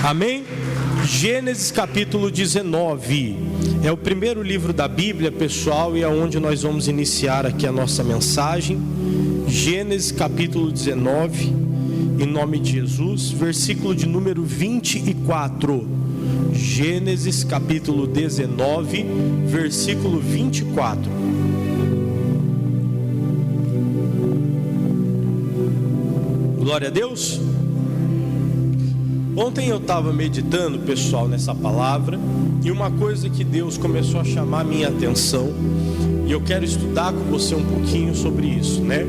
Amém? Gênesis capítulo 19 é o primeiro livro da Bíblia, pessoal, e é onde nós vamos iniciar aqui a nossa mensagem. Gênesis capítulo 19, em nome de Jesus, versículo de número 24. Gênesis capítulo 19, versículo 24. Glória a Deus. Ontem eu estava meditando, pessoal, nessa palavra, e uma coisa que Deus começou a chamar a minha atenção, e eu quero estudar com você um pouquinho sobre isso, né?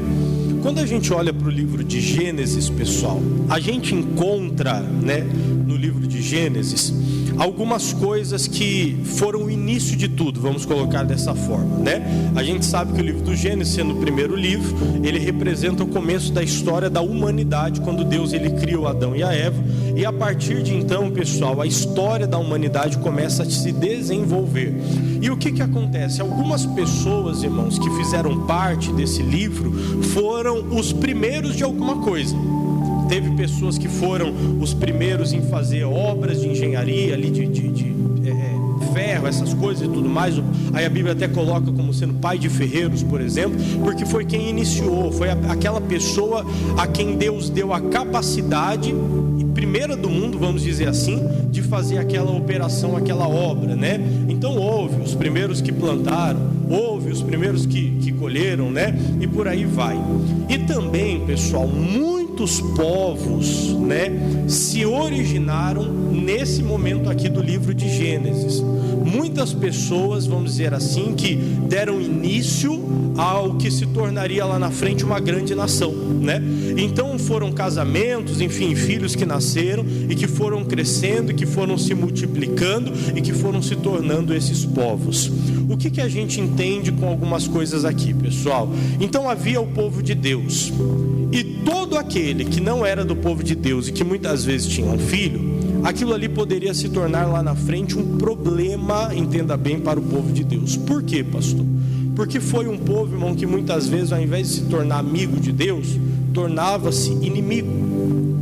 Quando a gente olha para o livro de Gênesis, pessoal, a gente encontra, né, no livro de Gênesis, algumas coisas que foram o início de tudo, vamos colocar dessa forma, né? A gente sabe que o livro do Gênesis, sendo o primeiro livro, ele representa o começo da história da humanidade, quando Deus ele criou Adão e a Eva, e a partir de então, pessoal, a história da humanidade começa a se desenvolver. E o que acontece? Algumas pessoas, irmãos, que fizeram parte desse livro, foram os primeiros de alguma coisa. Teve pessoas que foram os primeiros em fazer obras de engenharia, ali de ferro, essas coisas e tudo mais. Aí a Bíblia até coloca como sendo pai de ferreiros, por exemplo, porque foi quem iniciou, foi aquela pessoa a quem Deus deu a capacidade, primeira do mundo, vamos dizer assim, de fazer aquela operação, aquela obra, né? Então houve os primeiros que plantaram, houve os primeiros que colheram, né? E por aí vai. E também, pessoal, muitos povos, né, se originaram nesse momento aqui do livro de Gênesis. Muitas pessoas, vamos dizer assim, que deram início ao que se tornaria lá na frente uma grande nação, né? Então foram casamentos, enfim, filhos que nasceram e que foram crescendo, e que foram se multiplicando e que foram se tornando esses povos. O que a gente entende com algumas coisas aqui, pessoal? Então havia o povo de Deus, e todo aquele que não era do povo de Deus e que muitas vezes tinha um filho, aquilo ali poderia se tornar lá na frente um problema, entenda bem, para o povo de Deus. Por quê, pastor? Porque foi um povo, irmão, que muitas vezes, ao invés de se tornar amigo de Deus, tornava-se inimigo.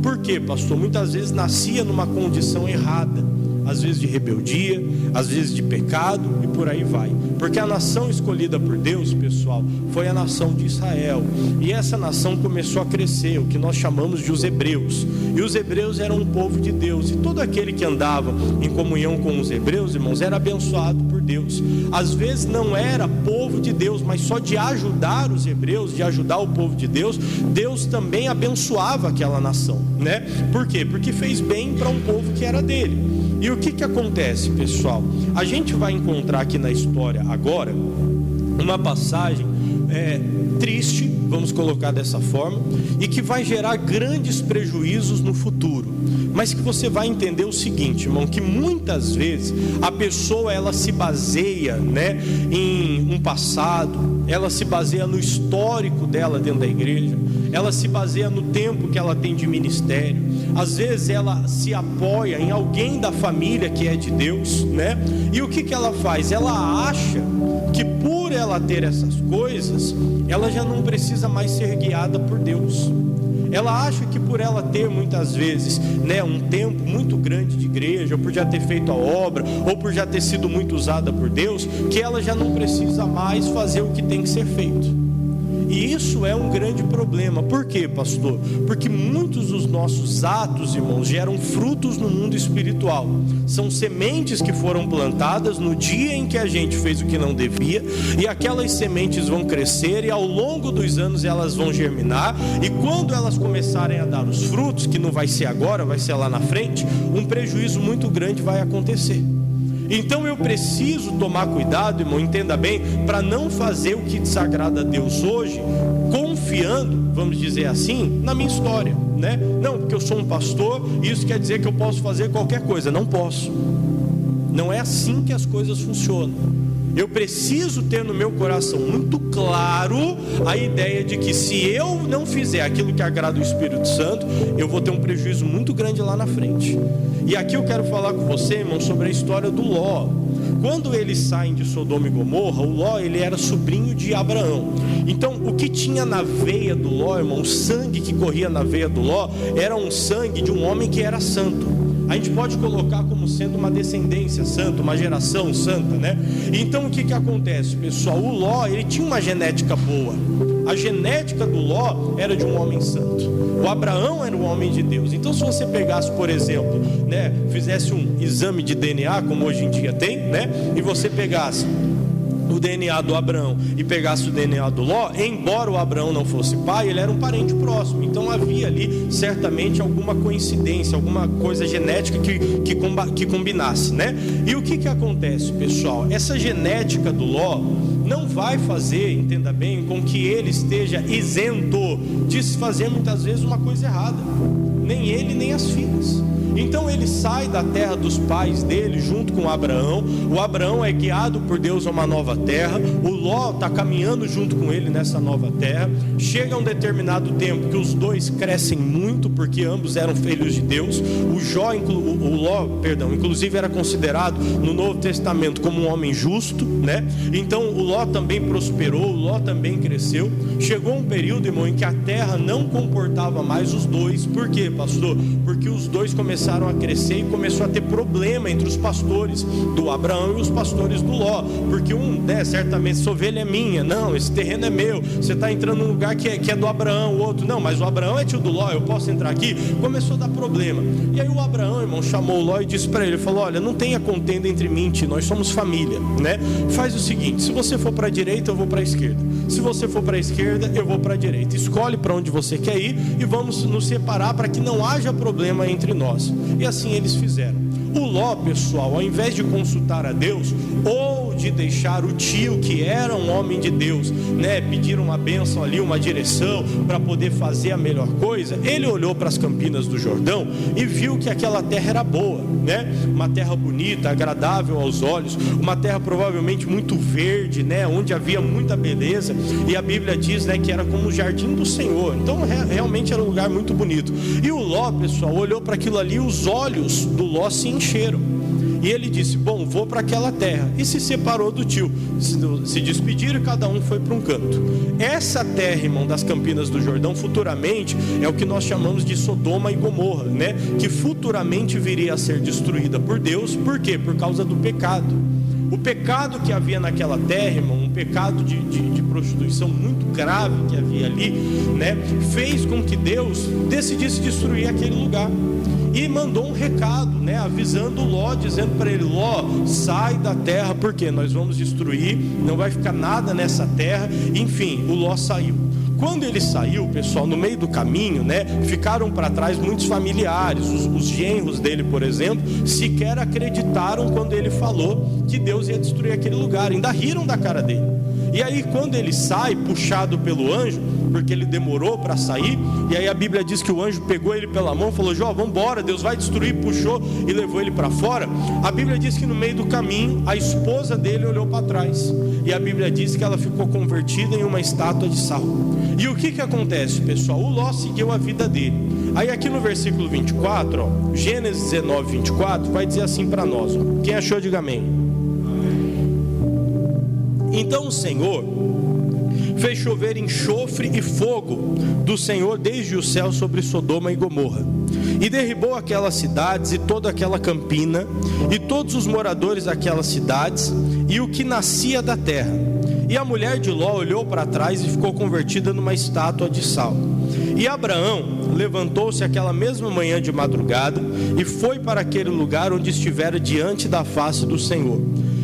Por quê, pastor? Muitas vezes nascia numa condição errada, às vezes de rebeldia, às vezes de pecado, e por aí vai. Porque a nação escolhida por Deus, pessoal, foi a nação de Israel. E essa nação começou a crescer, o que nós chamamos de os hebreus. E os hebreus eram um povo de Deus. E todo aquele que andava em comunhão com os hebreus, irmãos, era abençoado por Deus. Às vezes não era povo de Deus, mas só de ajudar os hebreus, de ajudar o povo de Deus, Deus também abençoava aquela nação, né? Por quê? Porque fez bem para um povo que era dele. E o que acontece, pessoal? A gente vai encontrar aqui na história agora uma passagem triste, vamos colocar dessa forma, e que vai gerar grandes prejuízos no futuro. Mas que você vai entender o seguinte, irmão, que muitas vezes a pessoa ela se baseia, né, em um passado, ela se baseia no histórico dela dentro da igreja, ela se baseia no tempo que ela tem de ministério. Às vezes ela se apoia em alguém da família que é de Deus, né? E o que ela faz? Ela acha que por ela ter essas coisas, ela já não precisa mais ser guiada por Deus. Ela acha que por ela ter muitas vezes, né, um tempo muito grande de igreja, ou por já ter feito a obra, ou por já ter sido muito usada por Deus, que ela já não precisa mais fazer o que tem que ser feito. E isso é um grande problema. Por quê, pastor? Porque muitos dos nossos atos, irmãos, geram frutos no mundo espiritual. São sementes que foram plantadas no dia em que a gente fez o que não devia, e aquelas sementes vão crescer, e ao longo dos anos elas vão germinar, e quando elas começarem a dar os frutos, que não vai ser agora, vai ser lá na frente, um prejuízo muito grande vai acontecer. Então eu preciso tomar cuidado, irmão, entenda bem, para não fazer o que desagrada a Deus hoje, confiando, vamos dizer assim, na minha história, né? Não, porque eu sou um pastor, isso quer dizer que eu posso fazer qualquer coisa. Não posso. Não é assim que as coisas funcionam. Eu preciso ter no meu coração muito claro a ideia de que se eu não fizer aquilo que agrada o Espírito Santo, eu vou ter um prejuízo muito grande lá na frente. E aqui eu quero falar com você, irmão, sobre a história do Ló. Quando eles saem de Sodoma e Gomorra, o Ló, ele era sobrinho de Abraão. Então o que tinha na veia do Ló, irmão, o sangue que corria na veia do Ló, era um sangue de um homem que era santo. a gente pode colocar como sendo uma descendência santa, uma geração santa, né? Então o que acontece, pessoal? O Ló, ele tinha uma genética boa. A genética do Ló era de um homem santo. O Abraão era um homem de Deus. Então se você pegasse, por exemplo, né, fizesse um exame de DNA, como hoje em dia tem, né, e você pegasse o DNA do Abraão e pegasse o DNA do Ló, embora o Abraão não fosse pai, ele era um parente próximo. Então havia ali certamente alguma coincidência, alguma coisa genética que combinasse, né? E o que acontece, pessoal? Essa genética do Ló não vai fazer, entenda bem, com que ele esteja isento de se fazer muitas vezes uma coisa errada. Nem ele, nem as filhas. Então ele sai da terra dos pais dele junto com Abraão. O Abraão é guiado por Deus a uma nova terra. O Ló está caminhando junto com ele nessa nova terra. Chega um determinado tempo que os dois crescem muito, porque ambos eram filhos de Deus. O Ló, inclusive era considerado no Novo Testamento como um homem justo, né? Então o Ló também prosperou, o Ló também cresceu. Chegou um período, irmão, em que a terra não comportava mais os dois. Por quê, pastor? Porque os dois começaram a crescer e começou a ter problema entre os pastores do Abraão e os pastores do Ló, porque certamente essa ovelha é minha, não, esse terreno é meu, você está entrando num lugar que é do Abraão, o outro, não, mas o Abraão é tio do Ló, eu posso entrar aqui? Começou a dar problema. E aí o Abraão, irmão, chamou o Ló e disse para ele, falou, olha, não tenha contenda entre mim e ti, nós somos família, né? Faz o seguinte, se você for para a direita, eu vou para a esquerda, se você for para a esquerda, eu vou para a direita, escolhe para onde você quer ir e vamos nos separar para que não haja problema entre nós. E assim eles fizeram. O Ló, pessoal, ao invés de consultar a Deus, ou de deixar o tio, que era um homem de Deus, né, pedir uma bênção ali, uma direção, para poder fazer a melhor coisa, ele olhou para as campinas do Jordão e viu que aquela terra era boa, né? Uma terra bonita, agradável aos olhos, uma terra provavelmente muito verde, né? Onde havia muita beleza, e a Bíblia diz, né, que era como o jardim do Senhor. Então realmente era um lugar muito bonito. E o Ló, pessoal, olhou para aquilo ali, os olhos do Ló se encheram. E ele disse, bom, vou para aquela terra. E se separou do tio, se despediram e cada um foi para um canto. Essa terra, irmão, das campinas do Jordão, futuramente é o que nós chamamos de Sodoma e Gomorra, né? Que futuramente viria a ser destruída por Deus. Por quê? Por causa do pecado. O pecado que havia naquela terra, irmão, um pecado de prostituição muito grave que havia ali, né? Fez com que Deus decidisse destruir aquele lugar. E mandou um recado, né, avisando Ló, dizendo para ele, Ló, sai da terra, porque nós vamos destruir, não vai ficar nada nessa terra. Enfim, o Ló saiu. Quando ele saiu, pessoal, no meio do caminho, né, ficaram para trás muitos familiares, os genros dele, por exemplo, sequer acreditaram quando ele falou que Deus ia destruir aquele lugar, ainda riram da cara dele. E aí quando ele sai, puxado pelo anjo, porque ele demorou para sair, e aí a Bíblia diz que o anjo pegou ele pela mão, falou, Jó, vamos embora, Deus vai destruir, puxou e levou ele para fora. A Bíblia diz que no meio do caminho, a esposa dele olhou para trás, e a Bíblia diz que ela ficou convertida em uma estátua de sal. E o que acontece, pessoal? O Ló seguiu a vida dele. Aí aqui no versículo 24, ó, Gênesis 19, 24, vai dizer assim para nós, ó. Quem achou, diga amém. Então o Senhor fez chover enxofre e fogo do Senhor desde o céu sobre Sodoma e Gomorra, e derribou aquelas cidades e toda aquela campina, e todos os moradores daquelas cidades, e o que nascia da terra. E a mulher de Ló olhou para trás e ficou convertida numa estátua de sal. E Abraão levantou-se aquela mesma manhã de madrugada, e foi para aquele lugar onde estivera diante da face do Senhor.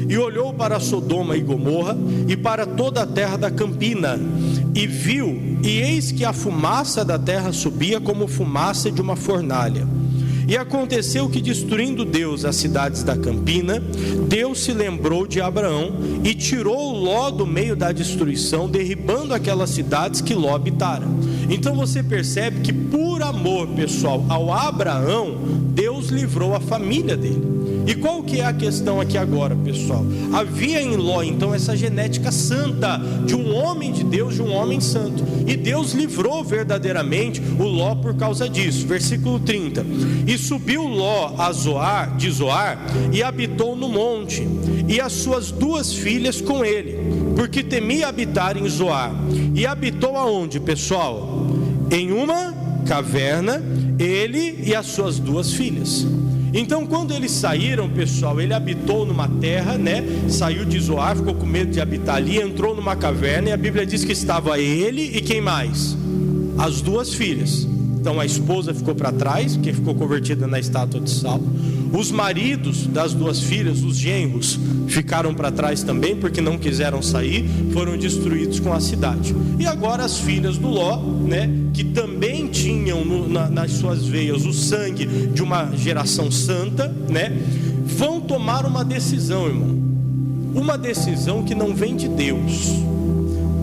E olhou para Sodoma e Gomorra e para toda a terra da campina, e viu, e eis que a fumaça da terra subia como fumaça de uma fornalha. E aconteceu que, destruindo Deus as cidades da campina, Deus se lembrou de Abraão e tirou Ló do meio da destruição, derribando aquelas cidades que Ló habitara. Então você percebe que, por amor, pessoal, ao Abraão, Deus livrou a família dele. E qual que é a questão aqui agora, pessoal? Havia em Ló, então, essa genética santa, de um homem de Deus, de um homem santo. E Deus livrou verdadeiramente o Ló por causa disso. Versículo 30. E subiu Ló de Zoar, e habitou no monte, e as suas duas filhas com ele, porque temia habitar em Zoar. E habitou aonde, pessoal? Em uma caverna ele e as suas 2 filhas. Então quando eles saíram, pessoal, ele habitou numa terra, né? Saiu de Zoar, ficou com medo de habitar ali, entrou numa caverna, e a Bíblia diz que estava ele e quem mais? As 2 filhas. Então a esposa ficou para trás, que ficou convertida na estátua de sal. Os maridos das 2 filhas, os genros, ficaram para trás também, porque não quiseram sair, foram destruídos com a cidade. E agora as filhas do Ló, né, que também tinham nas suas veias o sangue de uma geração santa, né, vão tomar uma decisão, irmão. Uma decisão que não vem de Deus.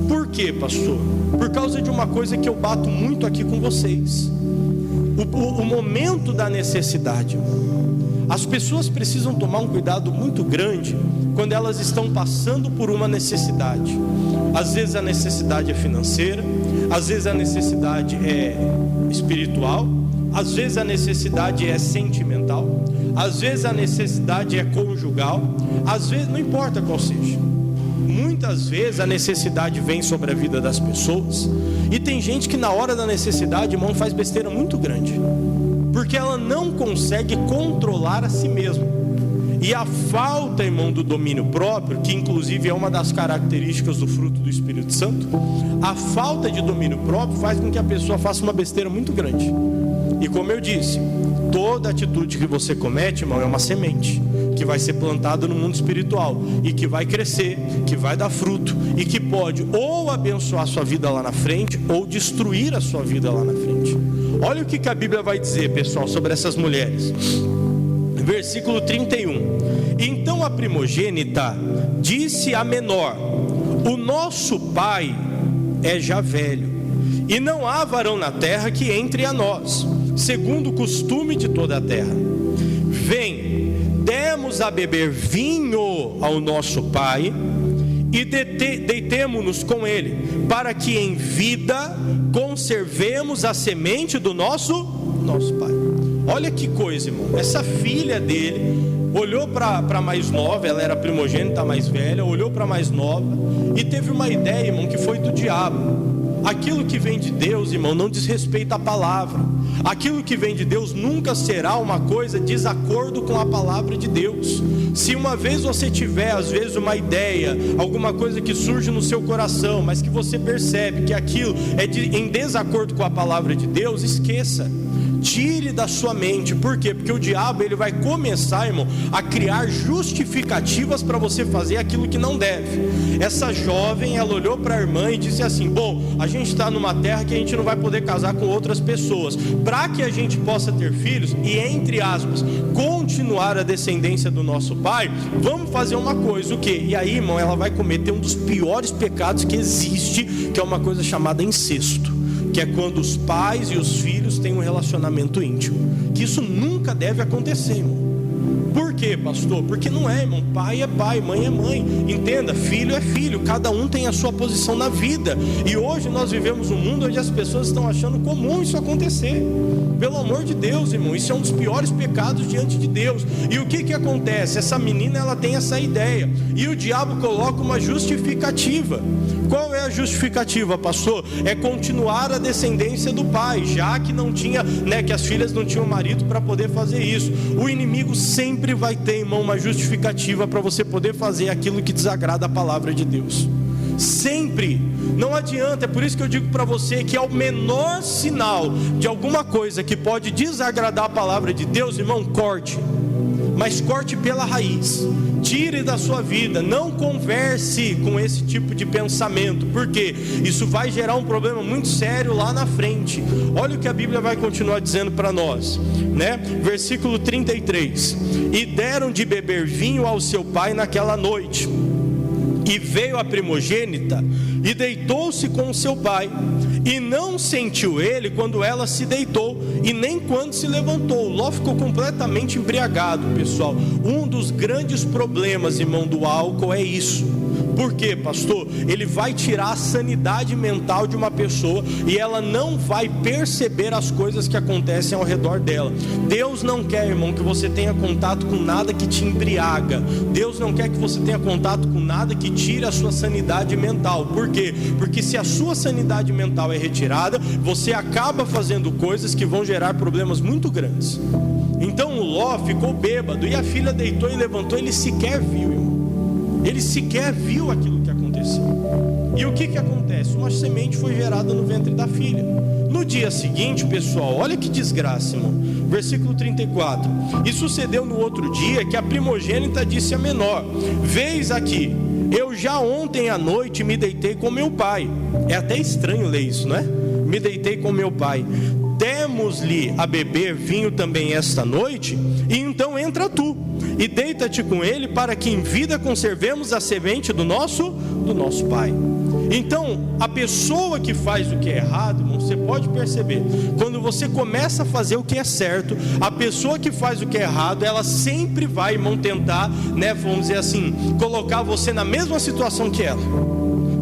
Por quê, pastor? Por causa de uma coisa que eu bato muito aqui com vocês. O momento da necessidade. As pessoas precisam tomar um cuidado muito grande quando elas estão passando por uma necessidade. Às vezes a necessidade é financeira, às vezes a necessidade é espiritual, às vezes a necessidade é sentimental, às vezes a necessidade é conjugal, às vezes, não importa qual seja. Muitas vezes a necessidade vem sobre a vida das pessoas, e tem gente que na hora da necessidade, irmão, faz besteira muito grande, porque ela não consegue controlar a si mesma. E a falta, irmão, do domínio próprio, que inclusive é uma das características do fruto do Espírito Santo, a falta de domínio próprio faz com que a pessoa faça uma besteira muito grande. E como eu disse, toda atitude que você comete, irmão, é uma semente que vai ser plantada no mundo espiritual e que vai crescer, que vai dar fruto e que pode ou abençoar a sua vida lá na frente ou destruir a sua vida lá na frente. Olha o que a Bíblia vai dizer, pessoal, sobre essas mulheres. Versículo 31. Então a primogênita disse à menor: o nosso pai é já velho, e não há varão na terra que entre a nós, segundo o costume de toda a terra. Vem, demos a beber vinho ao nosso pai, e deitemo-nos com ele, para que em vida conservemos a semente do nosso pai. Olha que coisa, irmão. Essa filha dele olhou para a mais nova, ela era primogênita, mais velha, olhou para a mais nova e teve uma ideia, irmão, que foi do diabo. Aquilo que vem de Deus, irmão, não desrespeita a palavra. Aquilo que vem de Deus nunca será uma coisa desacordo com a palavra de Deus. Se uma vez você tiver, às vezes, uma ideia, alguma coisa que surge no seu coração, mas que você percebe que aquilo é em desacordo com a palavra de Deus, esqueça. Tire da sua mente. Por quê? Porque o diabo, ele vai começar, irmão, a criar justificativas para você fazer aquilo que não deve. Essa jovem, ela olhou para a irmã e disse assim: bom, a gente está numa terra que a gente não vai poder casar com outras pessoas. Para que a gente possa ter filhos e, entre aspas, continuar a descendência do nosso pai, vamos fazer uma coisa. O quê? E aí, irmão, ela vai cometer um dos piores pecados que existe, que é uma coisa chamada incesto, que é quando os pais e os filhos têm um relacionamento íntimo. Que isso nunca deve acontecer, irmão. Por quê, pastor? Porque não é, irmão. Pai é pai, mãe é mãe. Entenda, filho é filho. Cada um tem a sua posição na vida. E hoje nós vivemos um mundo onde as pessoas estão achando comum isso acontecer. Pelo amor de Deus, irmão, isso é um dos piores pecados diante de Deus. E o que acontece? Essa menina, ela tem essa ideia, e o diabo coloca uma justificativa. Qual é a justificativa, pastor? É continuar a descendência do pai, já que não tinha, né, que as filhas não tinham marido para poder fazer isso. O inimigo sempre vai ter, irmão, uma justificativa para você poder fazer aquilo que desagrada a palavra de Deus. Sempre, não adianta. É por isso que eu digo para você que é o menor sinal de alguma coisa que pode desagradar a palavra de Deus, irmão, corte. Mas corte pela raiz. Tire da sua vida. Não converse com esse tipo de pensamento, porque isso vai gerar um problema muito sério lá na frente. Olha o que a Bíblia vai continuar dizendo para nós, né? Versículo 33. E deram de beber vinho ao seu pai naquela noite. E veio a primogênita e deitou-se com o seu pai, e não sentiu ele quando ela se deitou, e nem quando se levantou. Ló ficou completamente embriagado, pessoal. Um dos grandes problemas, irmão, do álcool é isso. Por quê, pastor? Ele vai tirar a sanidade mental de uma pessoa e ela não vai perceber as coisas que acontecem ao redor dela. Deus não quer, irmão, que você tenha contato com nada que te embriaga. Deus não quer que você tenha contato com nada que tire a sua sanidade mental. Por quê? Porque se a sua sanidade mental é retirada, você acaba fazendo coisas que vão gerar problemas muito grandes. Então o Ló ficou bêbado e a filha deitou e levantou, ele sequer viu, irmão. Ele sequer viu aquilo que aconteceu. E o que acontece? Uma semente foi gerada no ventre da filha. No dia seguinte, pessoal, olha que desgraça, irmão. Versículo 34. E sucedeu no outro dia que a primogênita disse à menor: Vês aqui, eu já ontem à noite me deitei com meu pai. É até estranho ler isso, não é? Me deitei com meu pai. Demos-lhe a beber vinho também esta noite, e então entra tu, e deita-te com ele, para que em vida conservemos a semente do nosso pai. Então, a pessoa que faz o que é errado, irmão, você pode perceber, quando você começa a fazer o que é certo, a pessoa que faz o que é errado, ela sempre vai, irmão, tentar, né, vamos dizer assim, colocar você na mesma situação que ela.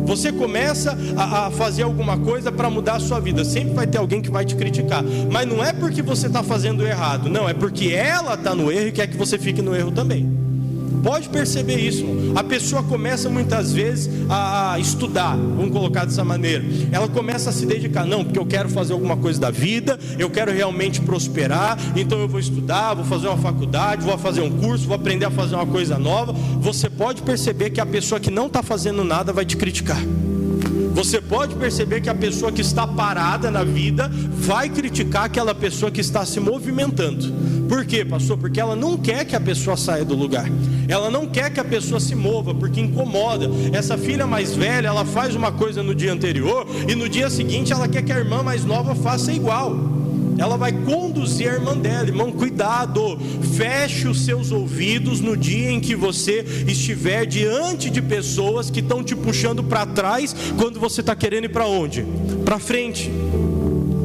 Você começa a fazer alguma coisa para mudar a sua vida, sempre vai ter alguém que vai te criticar, mas não é porque você está fazendo errado, não, é porque ela está no erro e quer que você fique no erro também. Pode perceber isso, a pessoa começa muitas vezes a estudar, vamos colocar dessa maneira, ela começa a se dedicar, não, porque eu quero fazer alguma coisa da vida, eu quero realmente prosperar, então eu vou estudar, vou fazer uma faculdade, vou fazer um curso, vou aprender a fazer uma coisa nova. Você pode perceber que a pessoa que não está fazendo nada vai te criticar. Você pode perceber que a pessoa que está parada na vida vai criticar aquela pessoa que está se movimentando. Por quê, pastor? Porque ela não quer que a pessoa saia do lugar. Ela não quer que a pessoa se mova, porque incomoda. Essa filha mais velha, ela faz uma coisa no dia anterior e no dia seguinte ela quer que a irmã mais nova faça igual. Ela vai conduzir a irmã dela. Irmão, cuidado, feche os seus ouvidos no dia em que você estiver diante de pessoas que estão te puxando para trás, quando você está querendo ir para onde? Para frente.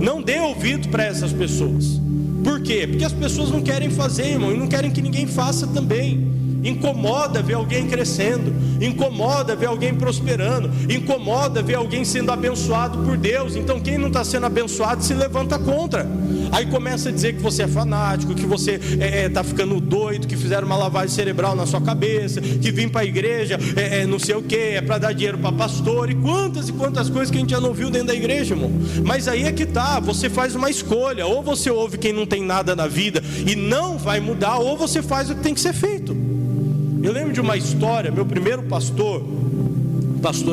Não dê ouvido para essas pessoas. Por quê? Porque as pessoas não querem fazer, irmão, e não querem que ninguém faça também. Incomoda ver alguém crescendo, incomoda ver alguém prosperando, incomoda ver alguém sendo abençoado por Deus. Então quem não está sendo abençoado se levanta contra. Aí começa a dizer que você é fanático, que você está ficando doido, que fizeram uma lavagem cerebral na sua cabeça, que vir para a igreja não sei o que, é para dar dinheiro para pastor, e quantas coisas que a gente já não viu dentro da igreja, irmão. Mas aí é que tá, você faz uma escolha: ou você ouve quem não tem nada na vida e não vai mudar, ou você faz o que tem que ser feito. Eu lembro de uma história, meu primeiro pastor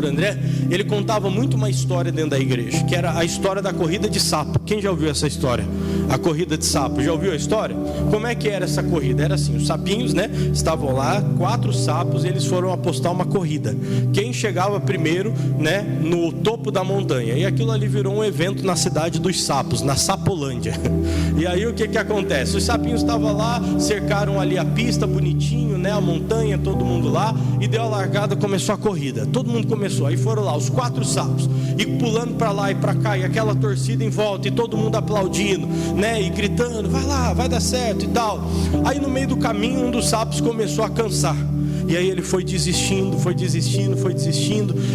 André, ele contava muito uma história dentro da igreja, que era a história da corrida de sapo. Quem já ouviu essa história? A corrida de sapo, já ouviu a história? Como é que era essa corrida? Era assim, os sapinhos, né, estavam lá, 4 sapos, e eles foram apostar uma corrida. Quem chegava primeiro, né, no topo da montanha, e aquilo ali virou um evento na cidade dos sapos, na Sapolândia. E aí o que acontece? Os sapinhos estavam lá, cercaram ali a pista bonitinho, né, a montanha, todo mundo lá, e deu a largada, começou a corrida. Todo mundo começou, aí foram lá os 4 sapos, e pulando para lá e para cá, e aquela torcida em volta, e todo mundo aplaudindo, né, e gritando: vai lá, vai dar certo e tal. Aí no meio do caminho, um dos sapos começou a cansar, e aí ele foi desistindo,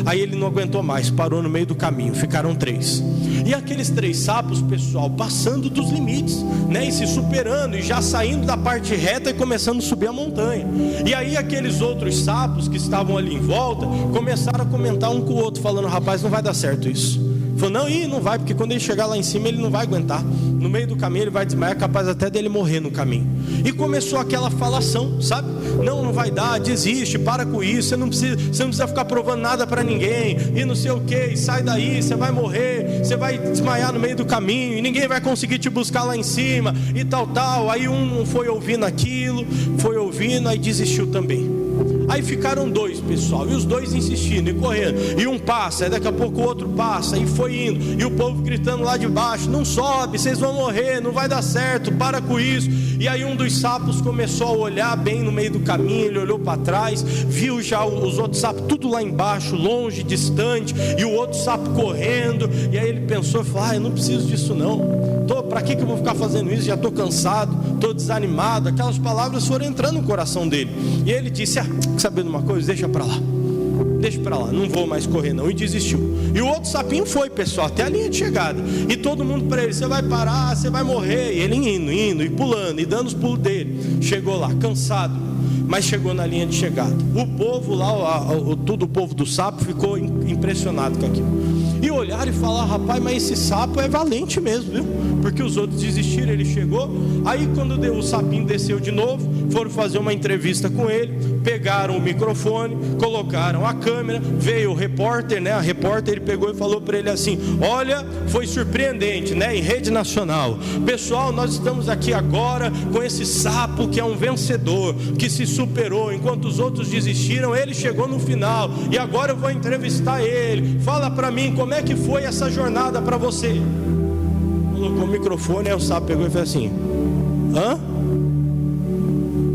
aí ele não aguentou mais, parou no meio do caminho, ficaram 3. E aqueles 3 sapos, pessoal, passando dos limites, né, e se superando, e já saindo da parte reta e começando a subir a montanha. E aí aqueles outros sapos que estavam ali em volta começaram a comentar um com o outro, falando: rapaz, não vai dar certo isso. Falou: não vai, porque quando ele chegar lá em cima ele não vai aguentar, no meio do caminho ele vai desmaiar, capaz até dele morrer no caminho. E começou aquela falação, sabe? Não vai dar, desiste, para com isso, você não precisa ficar provando nada para ninguém, e não sei o que, sai daí, você vai morrer, você vai desmaiar no meio do caminho, e ninguém vai conseguir te buscar lá em cima, e tal. Aí um foi ouvindo aquilo, aí desistiu também. Aí ficaram 2, pessoal, e os 2 insistindo e correndo, e um passa, aí daqui a pouco o outro passa, e foi indo, e o povo gritando lá de baixo: não sobe, vocês vão morrer, não vai dar certo, para com isso. E aí um dos sapos começou a olhar bem no meio do caminho, ele olhou para trás, viu já os outros sapos tudo lá embaixo, longe, distante, e o outro sapo correndo. E aí ele pensou e falou: eu não preciso disso não, para que eu vou ficar fazendo isso, já estou cansado, estou desanimado. Aquelas palavras foram entrando no coração dele, e ele disse: quer saber de uma coisa? Deixa para lá, deixa pra lá, não vou mais correr não, e desistiu. E o outro sapinho foi, pessoal, até a linha de chegada, e todo mundo para ele: você vai parar, você vai morrer. E ele indo e pulando, e dando os pulos dele, chegou lá, cansado, mas chegou na linha de chegada. O povo lá, todo o povo do sapo ficou impressionado com aquilo, e olharam e falaram: rapaz, mas esse sapo é valente mesmo, viu? Porque os outros desistiram, ele chegou. Aí quando o sapinho desceu de novo, foram fazer uma entrevista com ele, pegaram o microfone, colocaram a câmera, veio o repórter, né? A repórter, ele pegou e falou para ele assim: olha, foi surpreendente, né? Em rede nacional, pessoal, nós estamos aqui agora com esse sapo que é um vencedor, que se superou, enquanto os outros desistiram, ele chegou no final, e agora eu vou entrevistar ele. Fala para mim, como é que foi essa jornada para você? Colocou o microfone, aí o sapo pegou e fez assim: hã?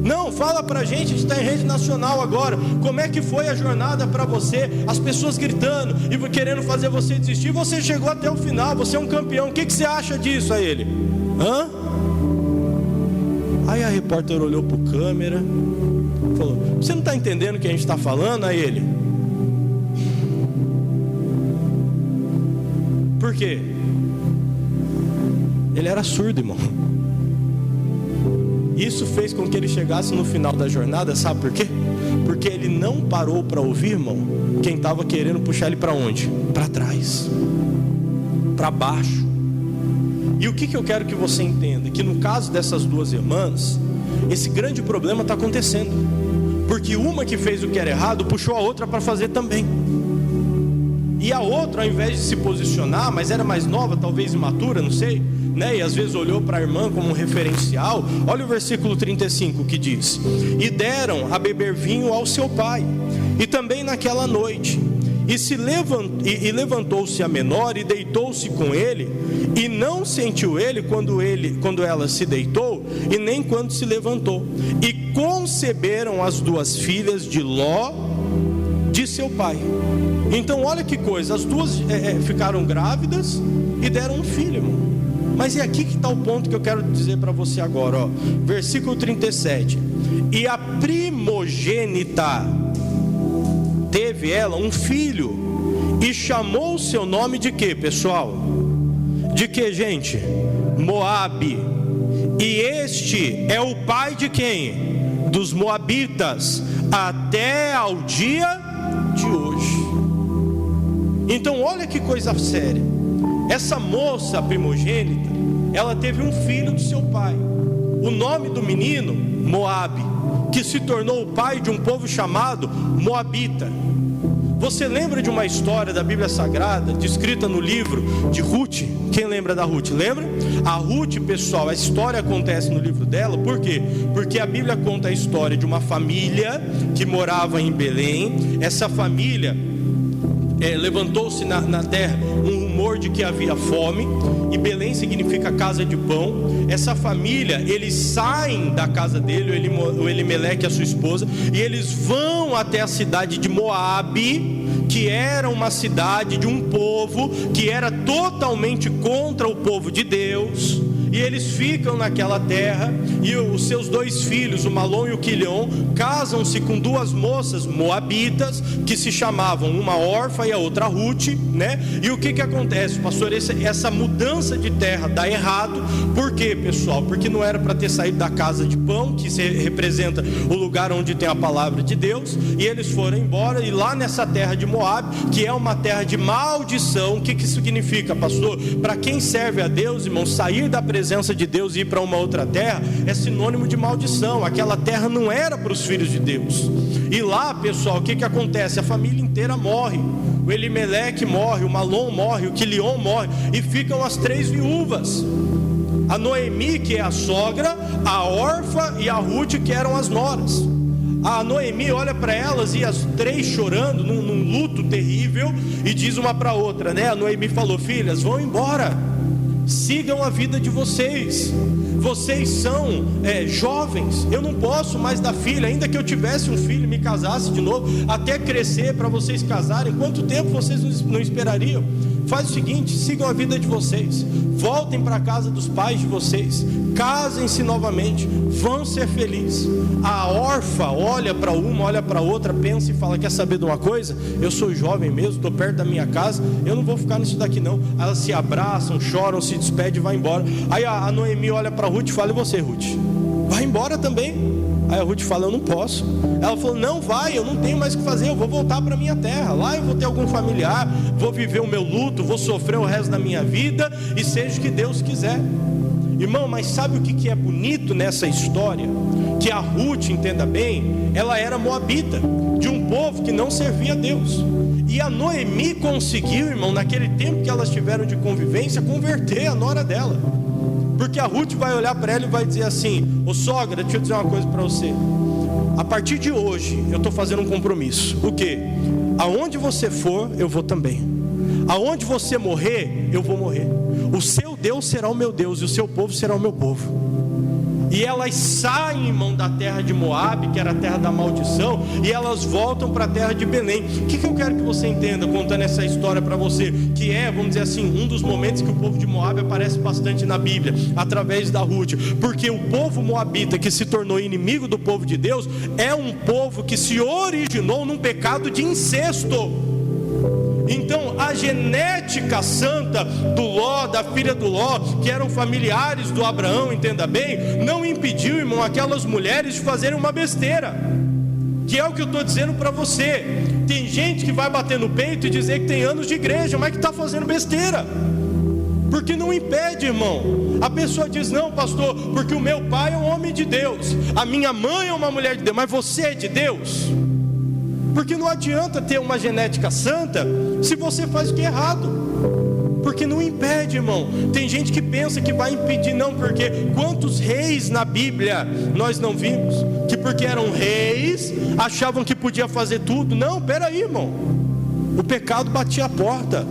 Não, fala pra gente, a gente está em rede nacional agora. Como é que foi a jornada para você? As pessoas gritando e querendo fazer você desistir. Você chegou até o final, você é um campeão. O que você acha disso? A ele: hã? Aí a repórter olhou pro câmera, falou: você não está entendendo o que a gente está falando? A ele: por quê? Ele era surdo, irmão. Isso fez com que ele chegasse no final da jornada, sabe por quê? Porque ele não parou para ouvir, irmão, quem estava querendo puxar ele para onde? Para trás, para baixo. E o que eu quero que você entenda? Que no caso dessas duas irmãs, esse grande problema está acontecendo, porque uma que fez o que era errado, puxou a outra para fazer também. E a outra, ao invés de se posicionar, mas era mais nova, talvez imatura, não sei, né? E às vezes olhou para a irmã como um referencial. Olha o versículo 35 que diz: e deram a beber vinho ao seu pai, e também naquela noite, e levantou-se a menor e deitou-se com ele, e não sentiu ele quando ela se deitou, e nem quando se levantou. E conceberam as duas filhas de Ló, de seu pai. Então olha que coisa, as duas ficaram grávidas e deram um filho, irmão. Mas é aqui que está o ponto que eu quero dizer para você agora, ó. Versículo 37. E a primogênita teve ela um filho, e chamou o seu nome de quê, pessoal? De quê, gente? Moabe. E este é o pai de quem? Dos moabitas, até ao dia de hoje. Então olha que coisa séria. Essa moça primogênita, ela teve um filho do seu pai. O nome do menino, Moabe, que se tornou o pai de um povo chamado Moabita. Você lembra de uma história da Bíblia Sagrada, descrita no livro de Ruth? Quem lembra da Ruth? Lembra? A Ruth, pessoal, a história acontece no livro dela. Por quê? Porque a Bíblia conta a história de uma família que morava em Belém. Essa família levantou-se na terra um rumor de que havia fome, e Belém significa casa de pão. Essa família, eles saem da casa dele, o Elimeleque e a sua esposa, e eles vão até a cidade de Moabe, que era uma cidade de um povo que era totalmente contra o povo de Deus. E eles ficam naquela terra, e os seus dois filhos, o Malom e o Quilion, casam-se com duas moças moabitas, que se chamavam uma Orfa e a outra Ruth, né? E o que acontece, pastor? Essa mudança de terra dá errado. Por quê, pessoal? Porque não era para ter saído da casa de pão, que representa o lugar onde tem a palavra de Deus, e eles foram embora, e lá nessa terra de Moab, que é uma terra de maldição. O que significa, pastor? Para quem serve a Deus, irmão, sair da presença de Deus e ir para uma outra terra é sinônimo de maldição. Aquela terra não era para os filhos de Deus. E lá, pessoal, o que acontece? A família inteira morre. O Elimeleque morre, o Malom morre, o Quilion morre, e ficam as três viúvas: a Noemi, que é a sogra, a Orfa e a Ruth, que eram as noras. A Noemi olha para elas, e as três chorando num luto terrível, e diz uma para outra, né? A Noemi falou: filhas, vão embora, sigam a vida de vocês. Vocês são jovens, eu não posso mais dar filho. Ainda que eu tivesse um filho e me casasse de novo, até crescer para vocês casarem, quanto tempo vocês não esperariam? Faz o seguinte, sigam a vida de vocês, voltem para a casa dos pais de vocês, casem-se novamente, vão ser felizes. A órfã olha para uma, olha para outra, pensa e fala: quer saber de uma coisa? Eu sou jovem mesmo, estou perto da minha casa, eu não vou ficar nisso daqui não. Elas se abraçam, choram, se despedem e vai embora. Aí a Noemi olha para Ruth e fala: e você, Ruth? Vai embora também. Aí a Ruth fala: eu não posso. Ela falou: não, vai, eu não tenho mais o que fazer, eu vou voltar para minha terra, lá eu vou ter algum familiar, vou viver o meu luto, vou sofrer o resto da minha vida, e seja o que Deus quiser. Irmão, mas sabe o que é bonito nessa história? Que a Ruth, entenda bem, ela era moabita, de um povo que não servia a Deus. E a Noemi conseguiu, irmão, naquele tempo que elas tiveram de convivência, converter a nora dela. Porque a Ruth vai olhar para ela e vai dizer assim: ô sogra, deixa eu dizer uma coisa para você. A partir de hoje, eu estou fazendo um compromisso. O quê? Aonde você for, eu vou também. Aonde você morrer, eu vou morrer. O seu Deus será o meu Deus, e o seu povo será o meu povo. E elas saem, irmão, da terra de Moabe, que era a terra da maldição, e elas voltam para a terra de Belém. O que eu quero que você entenda, contando essa história para você? Que é, vamos dizer assim, um dos momentos que o povo de Moabe aparece bastante na Bíblia, através da Ruth. Porque o povo moabita, que se tornou inimigo do povo de Deus, é um povo que se originou num pecado de incesto. Então a genética santa do Ló, da filha do Ló, que eram familiares do Abraão, entenda bem, não impediu, irmão, aquelas mulheres de fazerem uma besteira. Que é o que eu estou dizendo para você. Tem gente que vai bater no peito e dizer que tem anos de igreja, mas que está fazendo besteira. Porque não impede, irmão. A pessoa diz: não, pastor, porque o meu pai é um homem de Deus, a minha mãe é uma mulher de Deus. Mas você é de Deus? Porque não adianta ter uma genética santa se você faz o que é errado. Porque não impede, irmão. Tem gente que pensa que vai impedir. Não, porque quantos reis na Bíblia nós não vimos? Que porque eram reis, achavam que podia fazer tudo. Não, peraí, irmão. O pecado batia a porta.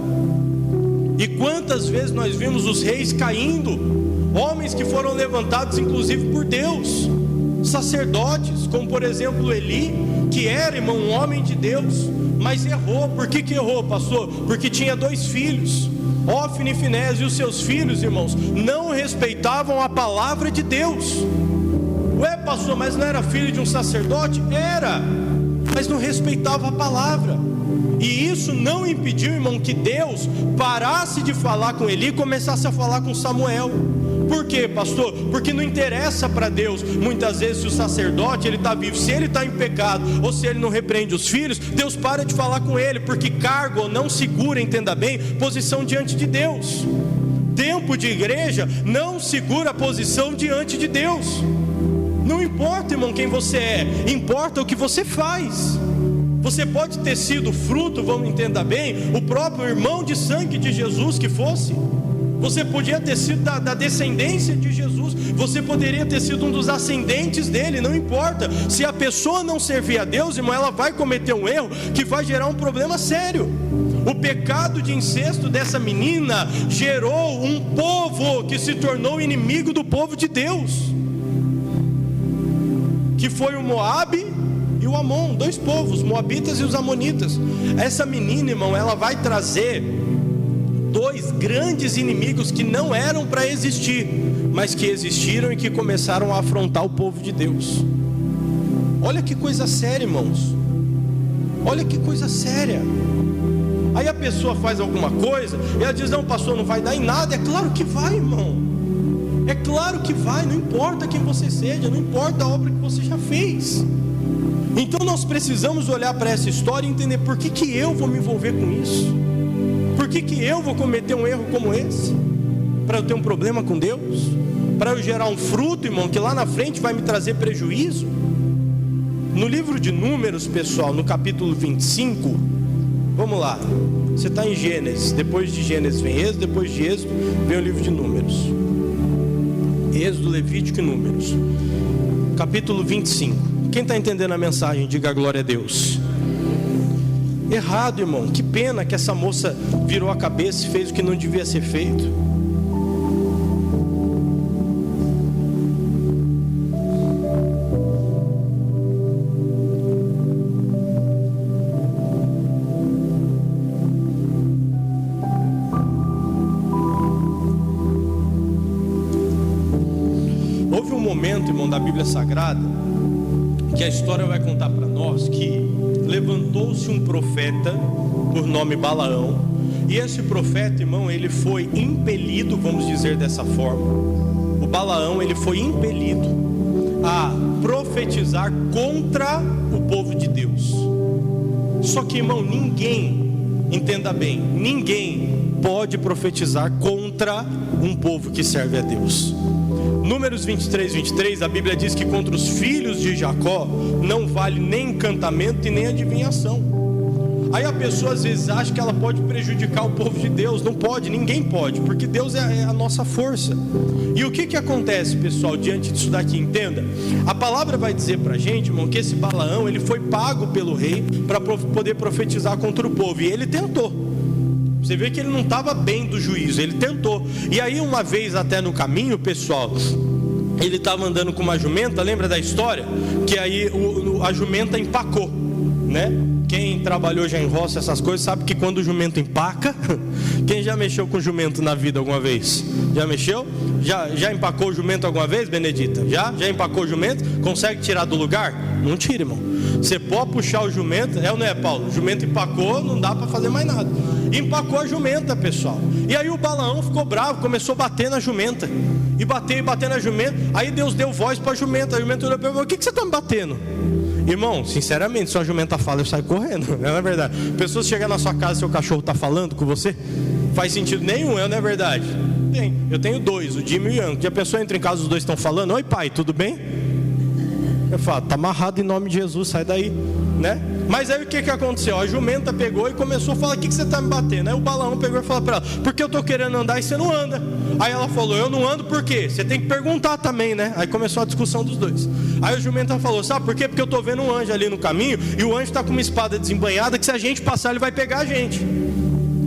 E quantas vezes nós vimos os reis caindo? Homens que foram levantados inclusive por Deus. Sacerdotes, como por exemplo Eli, que era, irmão, um homem de Deus, mas errou. Por que errou, pastor? Porque tinha 2 filhos, Ófine e Finés, e os seus filhos, irmãos, não respeitavam a palavra de Deus. Ué, pastor, mas não era filho de um sacerdote? Era, mas não respeitava a palavra. E isso não impediu, irmão, que Deus parasse de falar com Eli e começasse a falar com Samuel. Por quê, pastor? Porque não interessa para Deus, muitas vezes, se o sacerdote ele está vivo. Se ele está em pecado, ou se ele não repreende os filhos, Deus para de falar com ele. Porque cargo não segura, entenda bem, posição diante de Deus. Tempo de igreja não segura a posição diante de Deus. Não importa, irmão, quem você é, importa o que você faz. Você pode ter sido fruto, vamos entender bem, o próprio irmão de sangue de Jesus que fosse. Você podia ter sido da descendência de Jesus. Você poderia ter sido um dos ascendentes dele. Não importa. Se a pessoa não servir a Deus, irmão, ela vai cometer um erro que vai gerar um problema sério. O pecado de incesto dessa menina gerou um povo que se tornou inimigo do povo de Deus, que foi o Moabe e o Amon, 2 povos, os moabitas e os amonitas. Essa menina, irmão, ela vai trazer 2 grandes inimigos que não eram para existir, mas que existiram e que começaram a afrontar o povo de Deus. Olha que coisa séria, irmãos. Olha que coisa séria. Aí a pessoa faz alguma coisa e ela diz: não, pastor, não vai dar em nada. É claro que vai, irmão. É claro que vai. Não importa quem você seja, não importa a obra que você já fez. Então nós precisamos olhar para essa história e entender: por que eu vou me envolver com isso? Por que eu vou cometer um erro como esse? Para eu ter um problema com Deus? Para eu gerar um fruto, irmão, que lá na frente vai me trazer prejuízo? No livro de Números, pessoal, no capítulo 25, vamos lá. Você está em Gênesis. Depois de Gênesis vem Êxodo. Depois de Êxodo vem o livro de Números. Êxodo, Levítico e Números. Capítulo 25. Quem está entendendo a mensagem, diga glória a Deus. Errado, irmão. Que pena que essa moça virou a cabeça e fez o que não devia ser feito. Sagrada, que a história vai contar para nós que levantou-se um profeta por nome Balaão, e esse profeta, irmão, ele foi impelido, vamos dizer dessa forma, o Balaão, ele foi impelido a profetizar contra o povo de Deus. Só que, irmão, ninguém, entenda bem, ninguém pode profetizar contra um povo que serve a Deus. Números 23, a Bíblia diz que contra os filhos de Jacó não vale nem encantamento e nem adivinhação. Aí a pessoa às vezes acha que ela pode prejudicar o povo de Deus. Não pode, ninguém pode, porque Deus é a nossa força. E o que acontece, pessoal, diante disso daqui? Entenda, a palavra vai dizer pra gente, irmão, que esse Balaão, ele foi pago pelo rei para poder profetizar contra o povo, e ele tentou. Você vê que ele não estava bem do juízo, ele tentou. E aí uma vez até no caminho, pessoal, ele estava andando com uma jumenta, lembra da história? Que aí a jumenta empacou, né? Quem trabalhou já em roça, essas coisas, sabe que quando o jumento empaca... Quem já mexeu com jumento na vida alguma vez? Já mexeu? Já empacou o jumento alguma vez, Benedita? Já empacou o jumento? Consegue tirar do lugar? Não tira, irmão. Você pode puxar o jumento, é ou não é, Paulo? O jumento empacou, não dá para fazer mais nada. Empacou a jumenta, pessoal. E aí o Balaão ficou bravo, começou a bater na jumenta. E bater na jumenta. Aí Deus deu voz para a jumenta. A jumenta olhou para ele: o que você está me batendo? Irmão, sinceramente, se a jumenta fala, eu saio correndo. Não é verdade? Pessoas chegam na sua casa e seu cachorro está falando com você, faz sentido nenhum, não é verdade? Tem. Eu tenho dois, o Jimmy e o Ian. A pessoa entra em casa, os dois estão falando: oi pai, tudo bem? Eu falo: tá amarrado em nome de Jesus, sai daí, né? Mas aí o que aconteceu? A jumenta pegou e começou a falar: o que você está me batendo? Aí o Balaão pegou e falou para ela: porque eu estou querendo andar e você não anda. Aí ela falou: eu não ando por quê? Você tem que perguntar também, né? Aí começou a discussão dos dois. Aí a jumenta falou: sabe por quê? Porque eu estou vendo um anjo ali no caminho, e o anjo está com uma espada desembainhada, que se a gente passar ele vai pegar a gente.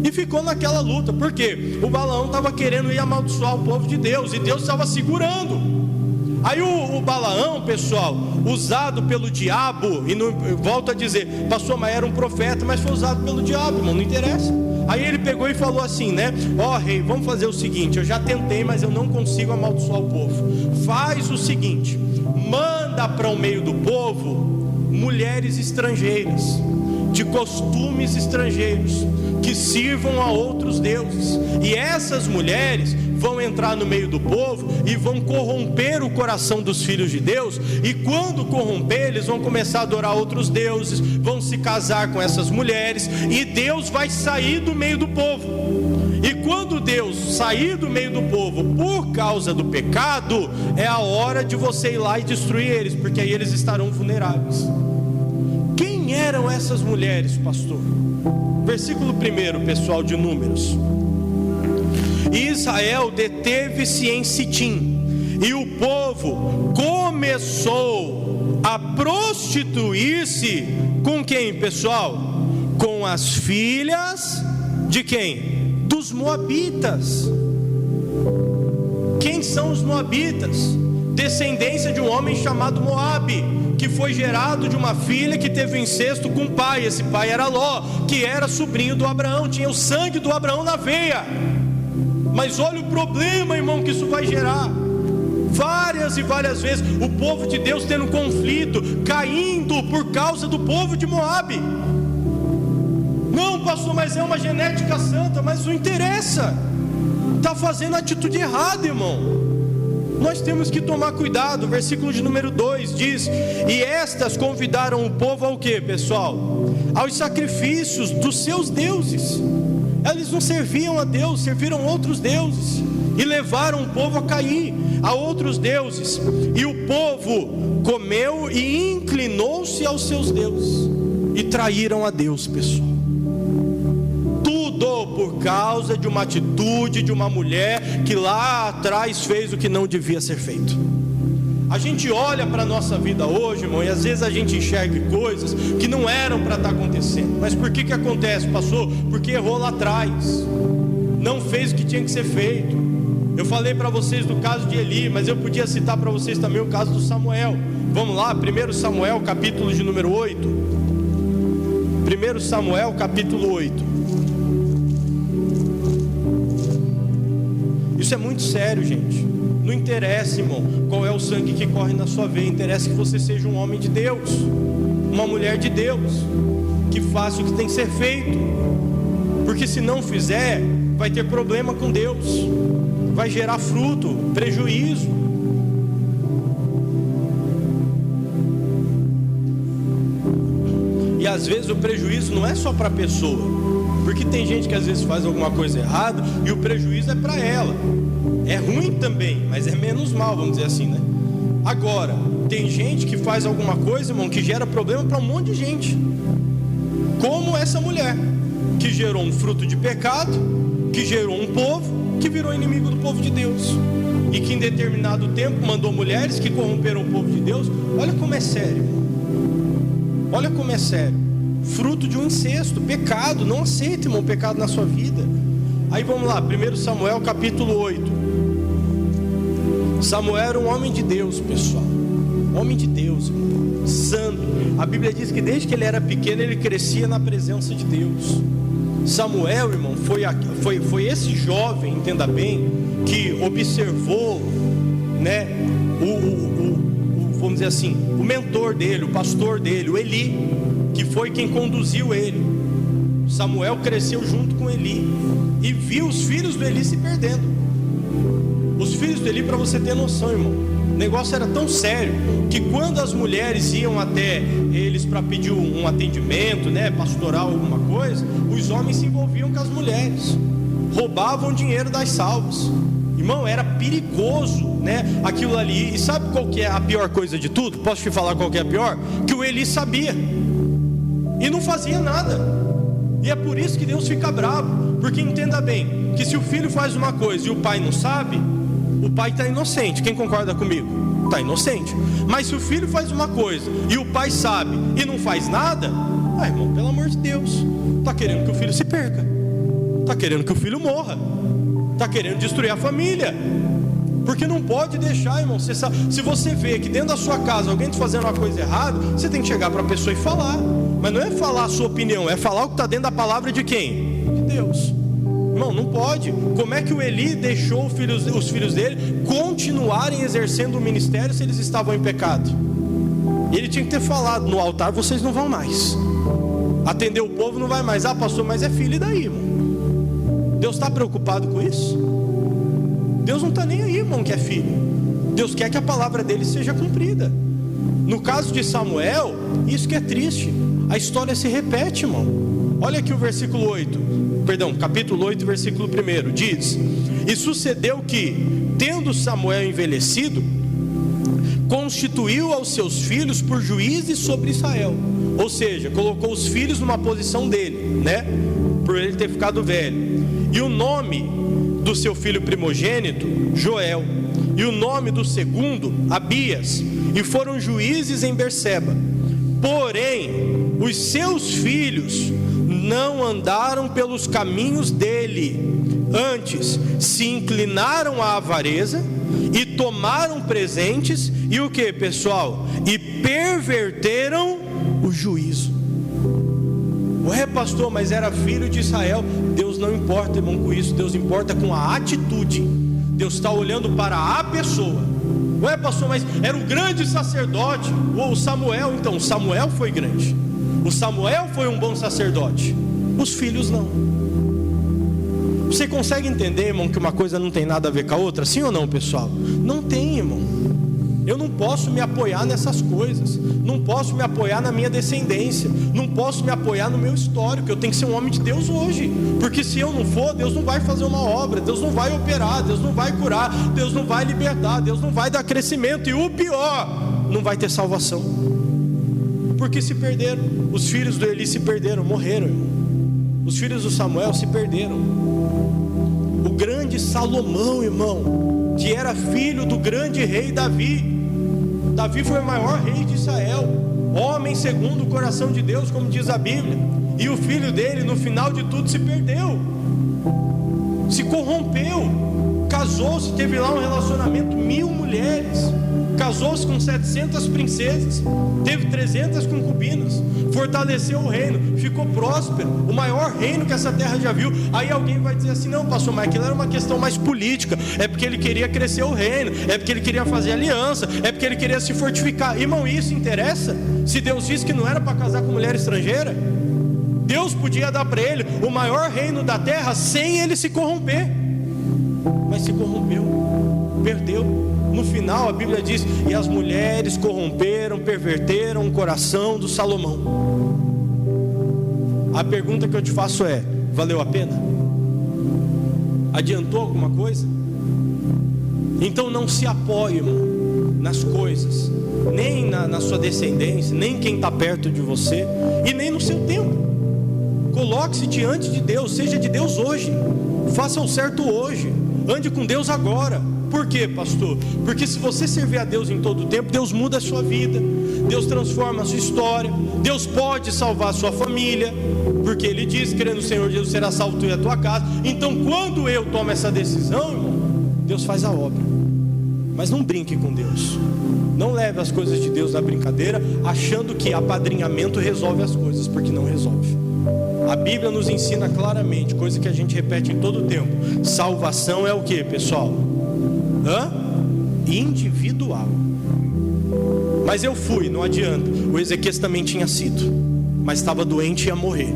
E ficou naquela luta. Por quê? O Balaão estava querendo ir amaldiçoar o povo de Deus, e Deus estava segurando. Aí o Balaão, pessoal, usado pelo diabo, e não, volto a dizer, pastor, mas era um profeta, mas foi usado pelo diabo, irmão, não interessa. Aí ele pegou e falou assim, né? Ó, rei, vamos fazer o seguinte: eu já tentei, mas eu não consigo amaldiçoar o povo. Faz o seguinte: manda para o meio do povo mulheres estrangeiras, de costumes estrangeiros, que sirvam a outros deuses. E essas mulheres vão entrar no meio do povo e vão corromper o coração dos filhos de Deus. E quando corromper, eles vão começar a adorar outros deuses, vão se casar com essas mulheres, e Deus vai sair do meio do povo. E quando Deus sair do meio do povo por causa do pecado, é a hora de você ir lá e destruir eles, porque aí eles estarão vulneráveis. Quem eram essas mulheres, pastor? Versículo 1, pessoal, de Números. Israel deteve-se em Sitim, e o povo começou a prostituir-se com quem, pessoal? Com as filhas de quem? Dos moabitas. Quem são os moabitas? Descendência de um homem chamado Moabe, que foi gerado de uma filha que teve um incesto com o pai. Esse pai era Ló, que era sobrinho do Abraão, tinha o sangue do Abraão na veia. Mas olha o problema, irmão, que isso vai gerar. Várias e várias vezes o povo de Deus tendo conflito, caindo por causa do povo de Moabe. Não, pastor, mas é uma genética santa. Mas não interessa, está fazendo a atitude errada, irmão. Nós temos que tomar cuidado. Versículo de número 2 diz: e estas convidaram o povo ao que, pessoal? Aos sacrifícios dos seus deuses. Eles não serviam a Deus, serviram outros deuses, e levaram o povo a cair a outros deuses. E o povo comeu e inclinou-se aos seus deuses, e traíram a Deus, pessoal. Tudo por causa de uma atitude de uma mulher que lá atrás fez o que não devia ser feito. A gente olha para a nossa vida hoje, irmão, e às vezes a gente enxerga coisas que não eram para estar acontecendo. Mas por que acontece, pastor? Porque errou lá atrás, não fez o que tinha que ser feito. Eu falei para vocês do caso de Eli, mas eu podia citar para vocês também o caso do Samuel. Vamos lá, 1 Samuel, capítulo de número 8. 1 Samuel, capítulo 8. Isso é muito sério, gente. Não interessa, irmão, qual é o sangue que corre na sua veia. Interessa que você seja um homem de Deus, uma mulher de Deus, que faça o que tem que ser feito. Porque se não fizer, vai ter problema com Deus, vai gerar fruto, prejuízo. E às vezes o prejuízo não é só para a pessoa, porque tem gente que às vezes faz alguma coisa errada e o prejuízo é para ela. É ruim também, mas é menos mal, vamos dizer assim, né? Agora, tem gente que faz alguma coisa, irmão, que gera problema para um monte de gente, como essa mulher, que gerou um fruto de pecado, que gerou um povo que virou inimigo do povo de Deus, e que em determinado tempo mandou mulheres que corromperam o povo de Deus. Olha como é sério, olha como é sério, fruto de um incesto, pecado. Não aceite, irmão, pecado na sua vida. Aí vamos lá, 1 Samuel capítulo 8. Samuel era um homem de Deus, pessoal, homem de Deus, irmão, santo. A Bíblia diz que desde que ele era pequeno, ele crescia na presença de Deus. Samuel, irmão, foi esse jovem, entenda bem, que observou, né, vamos dizer assim, o mentor dele, o pastor dele, o Eli, que foi quem conduziu ele. Samuel cresceu junto com Eli e viu os filhos do Eli se perdendo. Os filhos do Eli, para você ter noção, irmão, o negócio era tão sério que quando as mulheres iam até eles para pedir um atendimento, né, pastoral, alguma coisa, os homens se envolviam com as mulheres, roubavam o dinheiro das salvas. Irmão, era perigoso, né, aquilo ali. E sabe qual que é a pior coisa de tudo? Posso te falar qual que é a pior? Que o Eli sabia e não fazia nada. E é por isso que Deus fica bravo, porque entenda bem, que se o filho faz uma coisa e o pai não sabe, o pai está inocente. Quem concorda comigo? Está inocente. Mas se o filho faz uma coisa e o pai sabe e não faz nada, irmão, pelo amor de Deus, está querendo que o filho se perca, está querendo que o filho morra, está querendo destruir a família. Porque não pode deixar, irmão. Você sabe, se você vê que dentro da sua casa alguém está fazendo uma coisa errada, você tem que chegar para a pessoa e falar. Mas não é falar a sua opinião, é falar o que está dentro da palavra de quem? De Deus. Irmão, não pode. Como é que o Eli deixou os filhos dele continuarem exercendo o ministério se eles estavam em pecado? Ele tinha que ter falado: no altar vocês não vão mais, atender o povo não vai mais. Ah, pastor, mas é filho, e daí, irmão? Deus está preocupado com isso? Deus não está nem aí, irmão, que é filho. Deus quer que a palavra dele seja cumprida. No caso de Samuel, isso que é triste, a história se repete, irmão. Olha aqui o versículo 8, capítulo 8, versículo 1, diz: e sucedeu que, tendo Samuel envelhecido, constituiu aos seus filhos por juízes sobre Israel. Ou seja, colocou os filhos numa posição dele, né, por ele ter ficado velho. E o nome do seu filho primogênito, Joel, e o nome do segundo, Abias, e foram juízes em Berseba. Porém, os seus filhos não andaram pelos caminhos dele, antes se inclinaram à avareza e tomaram presentes, e o que, pessoal? E perverteram o juízo. Ué, pastor, mas era filho de Israel. Deus não importa, irmão, com isso. Deus importa com a atitude. Deus está olhando para a pessoa. Ué, pastor, mas era o grande sacerdote. O Samuel, então, Samuel foi grande. O Samuel foi um bom sacerdote. Os filhos não. Você consegue entender, irmão, que uma coisa não tem nada a ver com a outra? Sim ou não, pessoal? Não tem, irmão. Eu não posso me apoiar nessas coisas. Não posso me apoiar na minha descendência. Não posso me apoiar no meu histórico. Eu tenho que ser um homem de Deus hoje. Porque se eu não for, Deus não vai fazer uma obra. Deus não vai operar. Deus não vai curar. Deus não vai libertar. Deus não vai dar crescimento. E o pior, não vai ter salvação. Porque se perderam. Os filhos do Eli se perderam, morreram, irmão. Os filhos do Samuel se perderam. O grande Salomão, irmão, que era filho do grande rei Davi. Davi foi o maior rei de Israel, homem segundo o coração de Deus, como diz a Bíblia. E o filho dele, no final de tudo, se perdeu, se corrompeu, casou-se, teve lá um relacionamento, 1000 mulheres, casou-se com 700 princesas, teve 300 concubinas, fortaleceu o reino, ficou próspero, o maior reino que essa terra já viu. Aí alguém vai dizer assim: não, pastor, mas aquilo era uma questão mais política, é porque ele queria crescer o reino, é porque ele queria fazer aliança, é porque ele queria se fortificar. Irmão, isso interessa? Se Deus disse que não era para casar com mulher estrangeira, Deus podia dar para ele o maior reino da terra sem ele se corromper, mas se corrompeu, perdeu. No final a Bíblia diz: e as mulheres corromperam, perverteram o coração do Salomão. A pergunta que eu te faço é: valeu a pena? Adiantou alguma coisa? Então não se apoie, irmão, nas coisas, nem na sua descendência, nem quem está perto de você, e nem no seu tempo. Coloque-se diante de Deus, seja de Deus hoje, faça o certo hoje, ande com Deus agora. Por quê, pastor? Porque se você servir a Deus em todo o tempo, Deus muda a sua vida, Deus transforma a sua história, Deus pode salvar a sua família, porque Ele diz: crê no Senhor Jesus, será salvo tu e a tua casa. Então quando eu tomo essa decisão, irmão, Deus faz a obra. Mas não brinque com Deus, não leve as coisas de Deus na brincadeira, achando que apadrinhamento resolve as coisas, porque não resolve. A Bíblia nos ensina claramente, coisa que a gente repete em todo o tempo: salvação é o que, pessoal? Individual. Mas eu fui, não adianta. O Ezequias também tinha sido, mas estava doente e ia morrer.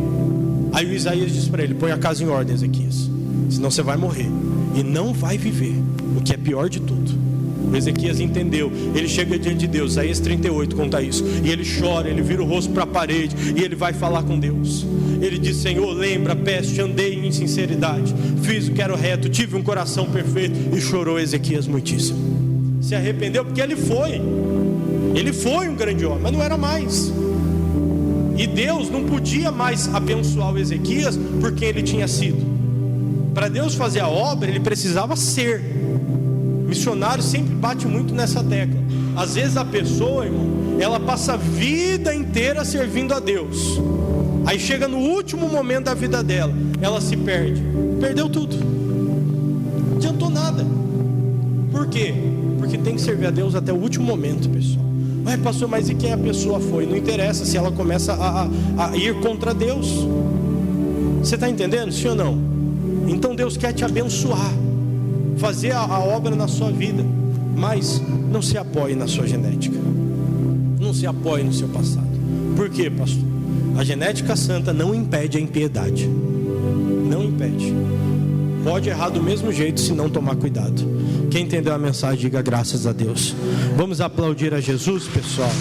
Aí o Isaías disse para ele: põe a casa em ordem, Ezequias, senão você vai morrer e não vai viver, o que é pior de tudo. O Ezequias entendeu, ele chega diante de Deus, Isaías 38 conta isso, e ele chora, ele vira o rosto para a parede, e ele vai falar com Deus. Ele diz: Senhor, lembra, peste, andei em sinceridade, fiz o que era reto, tive um coração perfeito. E chorou Ezequias muitíssimo, se arrependeu, porque ele foi um grande homem, mas não era mais. E Deus não podia mais abençoar o Ezequias por quem ele tinha sido. Para Deus fazer a obra, ele precisava ser. Missionário sempre bate muito nessa tecla. Às vezes a pessoa, irmão, ela passa a vida inteira servindo a Deus, aí chega no último momento da vida dela, ela se perde, perdeu tudo, não adiantou nada. Por quê? Porque tem que servir a Deus até o último momento, pessoal. Mas pastor, mas e quem a pessoa foi? Não interessa se ela começa a ir contra Deus. Você está entendendo, sim ou não? Então Deus quer te abençoar, fazer a obra na sua vida, mas não se apoie na sua genética, não se apoie no seu passado. Por quê, pastor? A genética santa não impede a impiedade, não impede. Pode errar do mesmo jeito se não tomar cuidado. Quem entendeu a mensagem, diga graças a Deus. Vamos aplaudir a Jesus, pessoal.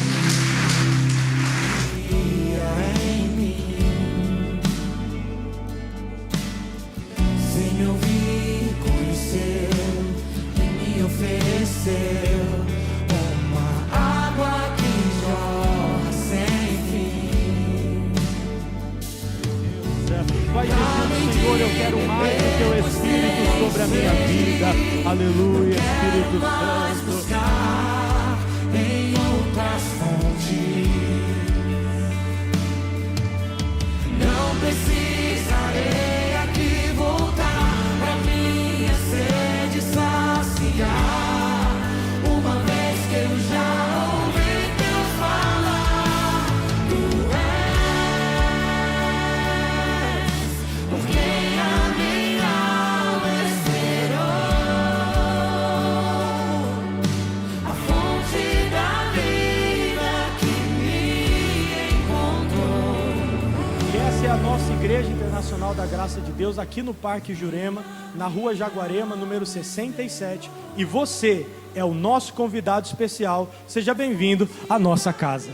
Vai dizendo: Senhor, eu quero mais do teu Espírito sobre a minha vida. Aleluia, Espírito Santo. Buscar em outras fontes. Não precisarei aqui voltar pra minha sede saciar, uma vez que eu já ouvi Deus falar. Tu é a nossa Igreja Internacional da Graça de Deus, aqui no Parque Jurema, na Rua Jaguarema, número 67. E você é o nosso convidado especial. Seja bem-vindo à nossa casa.